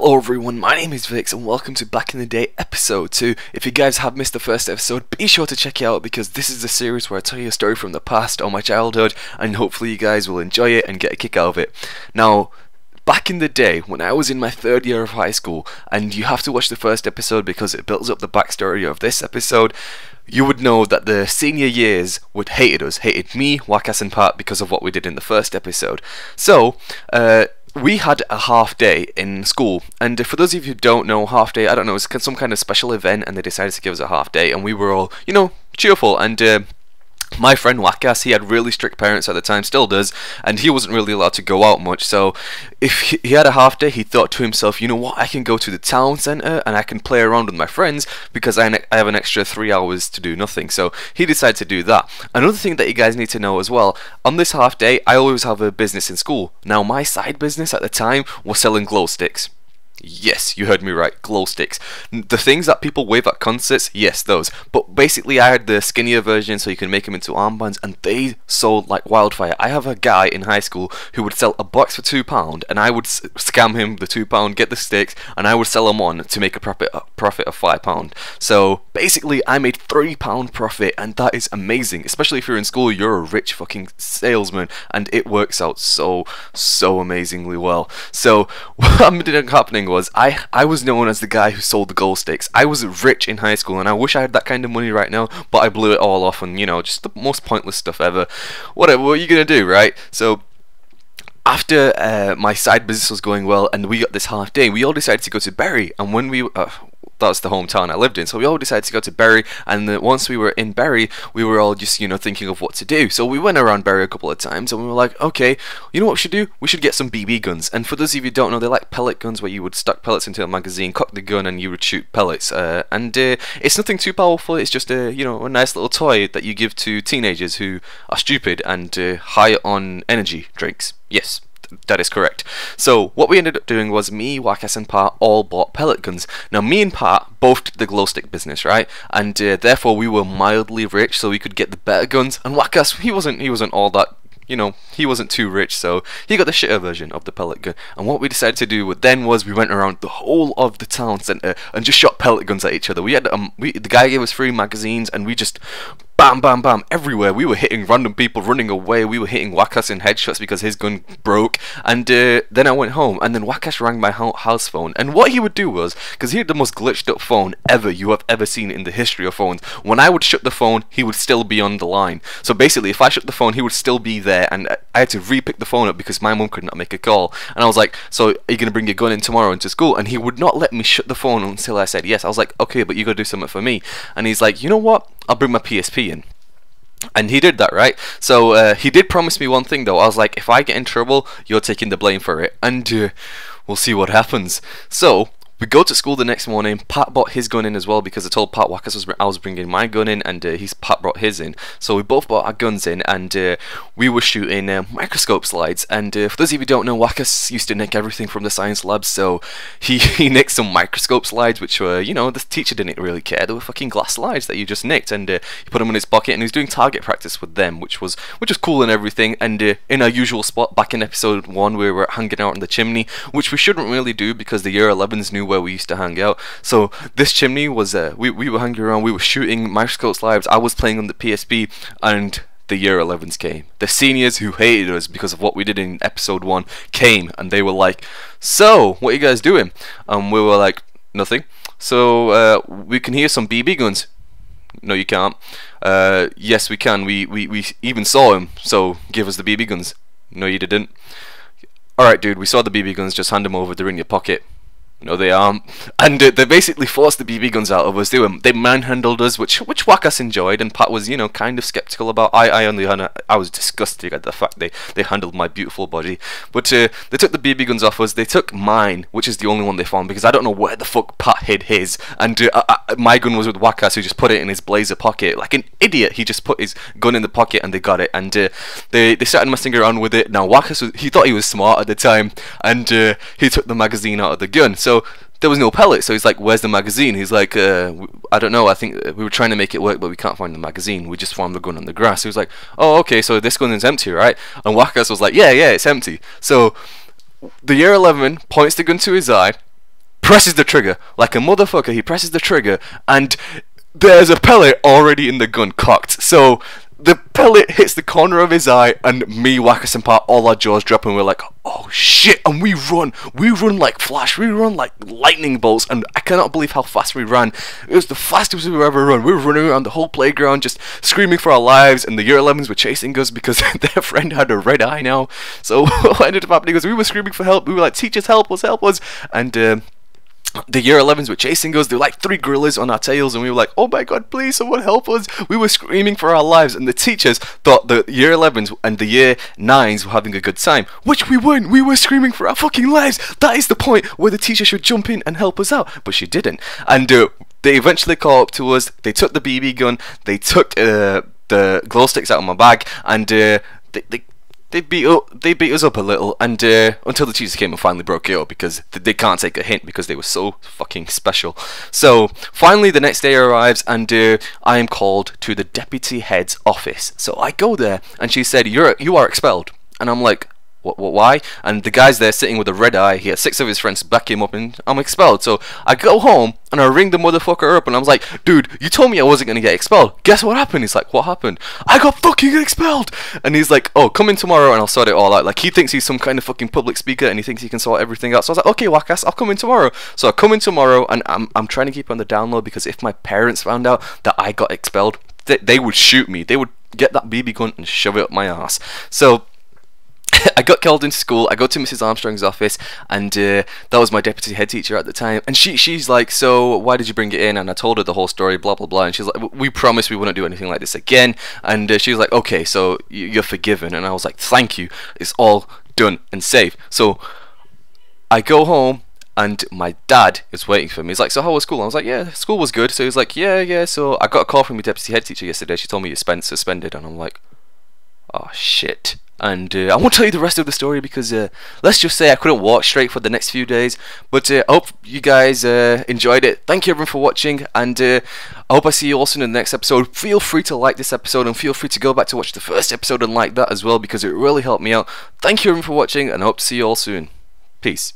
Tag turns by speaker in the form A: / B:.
A: Hello everyone, my name is Vikz and welcome to Back in the Day episode 2. If you guys have missed the first episode, be sure to check it out because this is the series where I tell you a story from the past or my childhood and hopefully you guys will enjoy it and get a kick out of it. Now, back in the day when I was in my third year of high school, and you have to watch the first episode because it builds up the backstory of this episode, you would know that the senior years hated us, hated me, Wakas and Pat because of what we did in the first episode. So, we had a half day in school, and for those of you who don't know, half day, I don't know, it's some kind of special event, and they decided to give us a half day, and we were all, you know, cheerful, and my friend Wakas, he had really strict parents at the time, still does, and he wasn't really allowed to go out much, so if he had a half day, he thought to himself, you know what, I can go to the town centre and I can play around with my friends because I have an extra 3 hours to do nothing, so he decided to do that. Another thing that you guys need to know as well, on this half day, I always have a business in school. Now my side business at the time was selling glow sticks. Yes, you heard me right, glow sticks. The things that people wave at concerts, yes, those. But basically I had the skinnier version so you can make them into armbands, and they sold like wildfire. I have a guy in high school who would sell a box for £2 and I would scam him the £2, get the sticks, and I would sell them on to make a profit of £5. So basically I made £3 profit, and that is amazing. Especially if you're in school, you're a rich fucking salesman, and it works out so amazingly well. So what ended up happening was I was known as the guy who sold the glow sticks. I was rich in high school and I wish I had that kind of money right now, but I blew it all off on, you know, just the most pointless stuff ever. Whatever, what are you gonna do, right? So after my side business was going well and we got this half day, we all decided to go to Bury, and when we that's the hometown I lived in, so we all decided to go to Bury, and once we were in Bury, we were all just, you know, thinking of what to do. So we went around Bury a couple of times, and we were like, okay, you know what we should do? We should get some BB guns. And for those of you who don't know, they're like pellet guns where you would stuck pellets into a magazine, cock the gun, and you would shoot pellets. It's nothing too powerful, it's just a, you know, a nice little toy that you give to teenagers who are stupid and high on energy drinks. Yes, that is correct. So what we ended up doing was me, Wakas and Pat all bought pellet guns. Now me and Pat both did the glow stick business, right? And therefore we were mildly rich, so we could get the better guns. And Wakas, he wasn't all that, you know, he wasn't too rich, so he got the shitter version of the pellet gun. And what we decided to do then was we went around the whole of the town centre and just shot pellet guns at each other. We had the guy gave us 3 magazines, and we just bam, bam, bam, everywhere. We were hitting random people running away. We were hitting Wakas in headshots because his gun broke. And then I went home, and then Wakas rang my house phone. And what he would do was, because he had the most glitched up phone ever you have ever seen in the history of phones, when I would shut the phone, he would still be on the line. So basically, if I shut the phone, he would still be there, and I had to re-pick the phone up because my mum could not make a call. And I was like, so are you going to bring your gun in tomorrow into school? And he would not let me shut the phone until I said yes. I was like, okay, but you got to do something for me. And he's like, you know what? I'll bring my PSP in. And he did that, right? So he did promise me one thing though. I was like, if I get in trouble, you're taking the blame for it, and we'll see what happens. So we go to school the next morning. Pat brought his gun in as well because I told Pat Wakas I was bringing my gun in, and Pat brought his in. So we both brought our guns in, and we were shooting microscope slides. And for those of you who don't know, Wakas used to nick everything from the science lab, so he nicked some microscope slides, which were, you know, the teacher didn't really care. They were fucking glass slides that you just nicked, and he put them in his pocket, and he was doing target practice with them, which was cool and everything. And in our usual spot, back in episode 1, we were hanging out in the chimney, which we shouldn't really do because the year 11s knew where we used to hang out. So this chimney was we were hanging around, we were shooting microscope slides, I was playing on the PSP, and the year 11s came. The seniors who hated us because of what we did in episode 1 came, and they were like, so what are you guys doing? We were like, nothing. So we can hear some BB guns. No, you can't. Yes, we can. We even saw him, so give us the BB guns. No, you didn't. Alright dude, we saw the BB guns, just hand them over, they're in your pocket. No, they aren't. And they basically forced the BB guns out of us. They manhandled us, which Wakas enjoyed, and Pat was, you know, kind of skeptical about. I was disgusted at the fact they handled my beautiful body. But they took the BB guns off us. They took mine, which is the only one they found, because I don't know where the fuck Pat hid his. And my gun was with Wakas, who just put it in his blazer pocket like an idiot. He just put his gun in the pocket, and they got it. And they started messing around with it. Now Wakas, he thought he was smart at the time, and he took the magazine out of the gun. So there was no pellet, so he's like, where's the magazine? He's like, I don't know, I think we were trying to make it work, but we can't find the magazine. We just found the gun on the grass. He was like, oh, okay, so this gun is empty, right? And Wakas was like, yeah, it's empty. So the year 11 points the gun to his eye, presses the trigger like a motherfucker. He presses the trigger, and there's a pellet already in the gun cocked. So the pellet hits the corner of his eye, and me, Wackus, and Pat, all our jaws drop, and we're like, oh shit, and we run like flash, we run like lightning bolts, and I cannot believe how fast we ran. It was the fastest we've ever run. We were running around the whole playground just screaming for our lives, and the year 11s were chasing us because their friend had a red eye now. So what ended up happening was we were screaming for help. We were like, teachers, help us, and the year 11s were chasing us. There were like 3 gorillas on our tails, and we were like, oh my god, please someone help us. We were screaming for our lives, and the teachers thought the year 11s and the year 9s were having a good time, which we weren't. We were screaming for our fucking lives. That is the point where the teacher should jump in and help us out, but she didn't. And they eventually caught up to us. They took the BB gun, they took the glow sticks out of my bag, and they beat us up a little, and until the teachers came and finally broke it up, because they can't take a hint because they were so fucking special. So finally the next day arrives, and I am called to the deputy head's office. So I go there, and she said, you are expelled. And I'm like, why? And the guy's there sitting with a red eye. He had 6 of his friends back him up, and I'm expelled. So I go home and I ring the motherfucker up, and I was like, dude, you told me I wasn't gonna get expelled. Guess what happened? He's like, what happened? I got fucking expelled. And he's like, oh, come in tomorrow and I'll sort it all out. Like, he thinks he's some kind of fucking public speaker, and he thinks he can sort everything out. So I was like, okay, Wackass, I'll come in tomorrow. So I come in tomorrow, and I'm trying to keep on the down low, because if my parents found out that I got expelled, they would shoot me. They would get that BB gun and shove it up my ass. So I got called into school. I go to Mrs. Armstrong's office, and that was my deputy head teacher at the time. And she's like, so why did you bring it in? And I told her the whole story, blah blah blah. And she's like, we promised we wouldn't do anything like this again. And she was like, okay, so you're forgiven. And I was like, thank you. It's all done and safe. So I go home, and my dad is waiting for me. He's like, so how was school? I was like, yeah, school was good. So he's like, yeah. So I got a call from my deputy head teacher yesterday. She told me you're suspended. And I'm like, oh shit. And I won't tell you the rest of the story, because let's just say I couldn't walk straight for the next few days. But I hope you guys enjoyed it. Thank you everyone for watching, and I hope I see you all soon in the next episode. Feel free to like this episode, and feel free to go back to watch the first episode and like that as well, because it really helped me out. Thank you everyone for watching, and I hope to see you all soon. Peace.